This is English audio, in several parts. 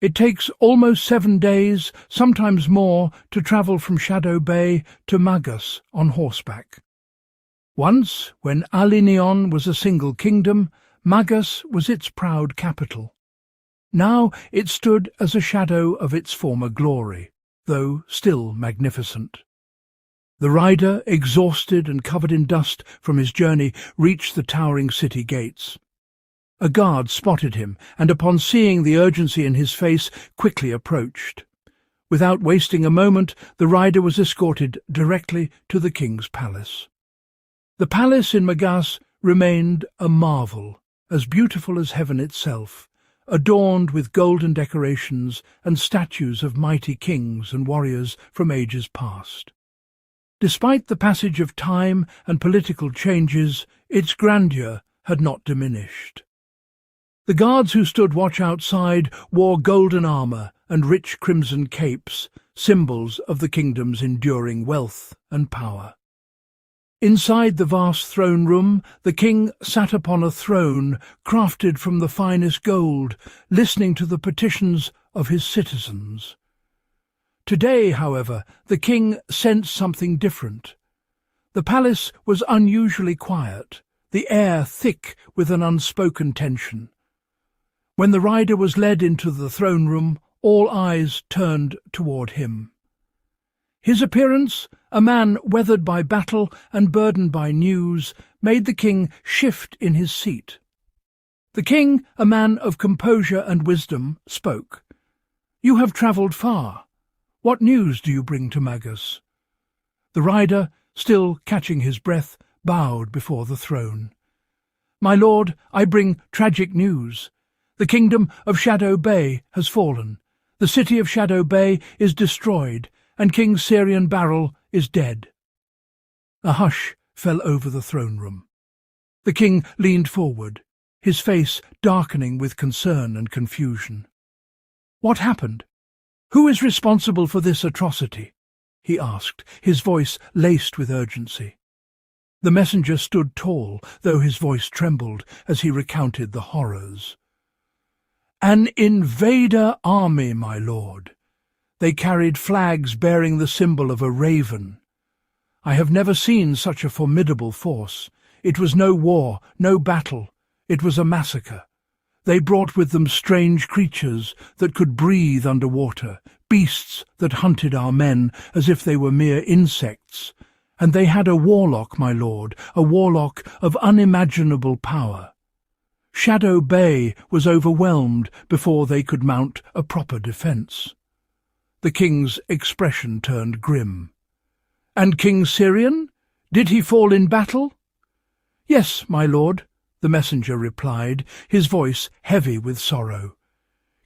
It takes almost 7 days, sometimes more, to travel from Shadow Bay to Magas on horseback. Once, when Alinion was a single kingdom, Magas was its proud capital. Now it stood as a shadow of its former glory, though still magnificent. The rider, exhausted and covered in dust from his journey, reached the towering city gates. A guard spotted him, and upon seeing the urgency in his face, quickly approached. Without wasting a moment, the rider was escorted directly to the king's palace. The palace in Magas remained a marvel, as beautiful as heaven itself, adorned with golden decorations and statues of mighty kings and warriors from ages past. Despite the passage of time and political changes, its grandeur had not diminished. The guards who stood watch outside wore golden armour and rich crimson capes, symbols of the kingdom's enduring wealth and power. Inside the vast throne room, the king sat upon a throne crafted from the finest gold, listening to the petitions of his citizens. Today, however, the king sensed something different. The palace was unusually quiet, the air thick with an unspoken tension. When the rider was led into the throne room, all eyes turned toward him. His appearance, a man weathered by battle and burdened by news, made the king shift in his seat. The king, a man of composure and wisdom, spoke. "You have travelled far. What news do you bring to Magas?" The rider, still catching his breath, bowed before the throne. "My lord, I bring tragic news. The kingdom of Shadow Bay has fallen. The city of Shadow Bay is destroyed, and King Syrian Barrel is dead." A hush fell over the throne room. The king leaned forward, his face darkening with concern and confusion. "What happened? Who is responsible for this atrocity?" he asked, his voice laced with urgency. The messenger stood tall, though his voice trembled as he recounted the horrors. "An invader army, my lord. They carried flags bearing the symbol of a raven. I have never seen such a formidable force. It was no war, no battle. It was a massacre. They brought with them strange creatures that could breathe underwater, beasts that hunted our men as if they were mere insects. And they had a warlock, my lord, a warlock of unimaginable power. Shadow Bay was overwhelmed before they could mount a proper defence." The king's expression turned grim. "And King Syrian? Did he fall in battle?" "Yes, my lord," the messenger replied, his voice heavy with sorrow.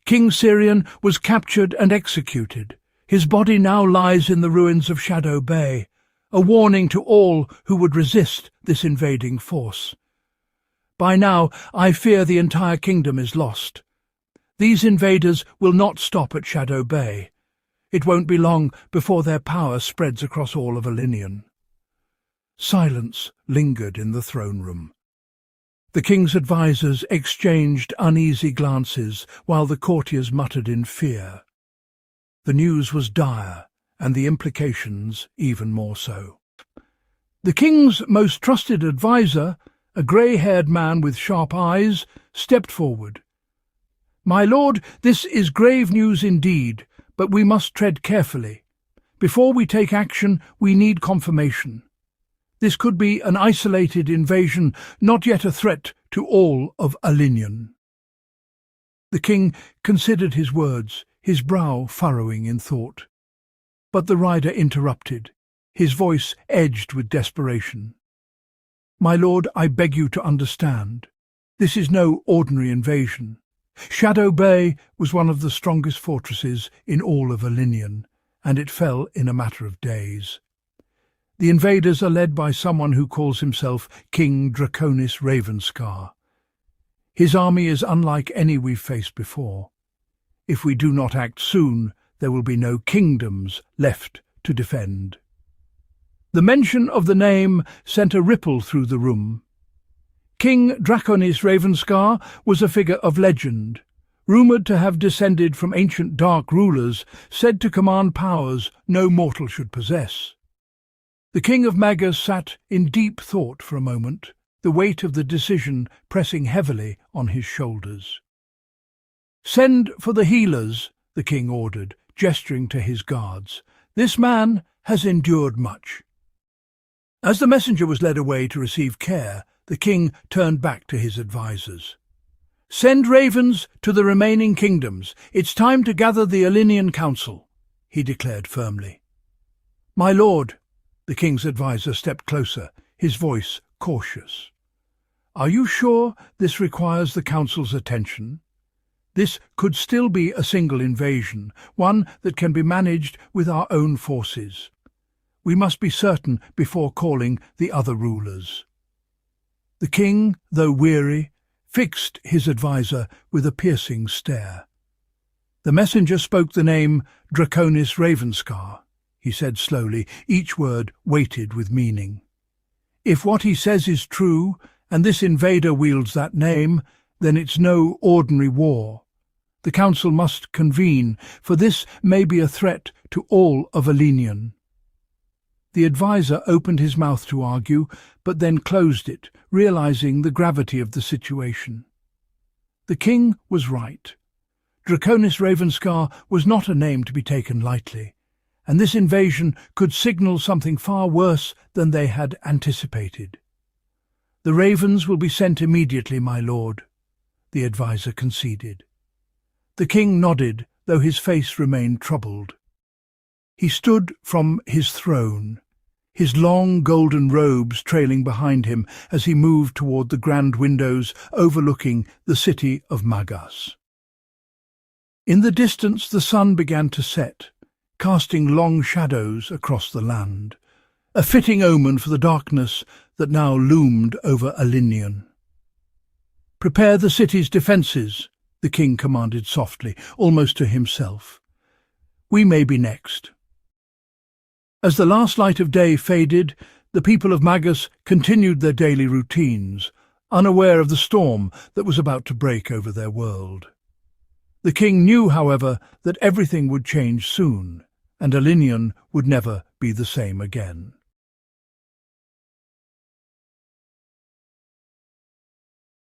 "King Syrian was captured and executed. His body now lies in the ruins of Shadow Bay, a warning to all who would resist this invading force. By now, I fear the entire kingdom is lost. These invaders will not stop at Shadow Bay. It won't be long before their power spreads across all of Alinion." Silence lingered in the throne room. The king's advisers exchanged uneasy glances while the courtiers muttered in fear. The news was dire, and the implications even more so. The king's most trusted adviser, a grey-haired man with sharp eyes, stepped forward. "My lord, this is grave news indeed, but we must tread carefully. Before we take action, we need confirmation. This could be an isolated invasion, not yet a threat to all of Alinion." The king considered his words, his brow furrowing in thought. But the rider interrupted, his voice edged with desperation. "My lord, I beg you to understand. This is no ordinary invasion. Shadow Bay was one of the strongest fortresses in all of Alinion, and it fell in a matter of days. The invaders are led by someone who calls himself King Drakonis Ravenscar. His army is unlike any we've faced before. If we do not act soon, there will be no kingdoms left to defend." The mention of the name sent a ripple through the room. King Drakonis Ravenscar was a figure of legend, rumoured to have descended from ancient dark rulers said to command powers no mortal should possess. The king of Magas sat in deep thought for a moment, the weight of the decision pressing heavily on his shoulders. "Send for the healers," the king ordered, gesturing to his guards. "This man has endured much." As the messenger was led away to receive care, the king turned back to his advisers. "Send ravens to the remaining kingdoms. It's time to gather the Alinion Council," he declared firmly. "My lord," the king's adviser stepped closer, his voice cautious. "Are you sure this requires the council's attention? This could still be a single invasion, one that can be managed with our own forces. We must be certain before calling the other rulers." The king, though weary, fixed his adviser with a piercing stare. The messenger spoke the name Drakonis Ravenscar. He said slowly, each word weighted with meaning. "If what he says is true, and this invader wields that name, then it's no ordinary war. The council must convene, for this may be a threat to all of Alinion." The adviser opened his mouth to argue, but then closed it, realizing the gravity of the situation. The king was right. Drakonis Ravenscar was not a name to be taken lightly, and this invasion could signal something far worse than they had anticipated. "The ravens will be sent immediately, my lord," the adviser conceded. The king nodded, though his face remained troubled. He stood from his throne, his long golden robes trailing behind him as he moved toward the grand windows overlooking the city of Magas. In the distance the sun began to set, casting long shadows across the land, a fitting omen for the darkness that now loomed over Alinion. "Prepare the city's defences," the king commanded softly, almost to himself. "We may be next." As the last light of day faded, the people of Magas continued their daily routines, unaware of the storm that was about to break over their world. The king knew, however, that everything would change soon, and Alinion would never be the same again.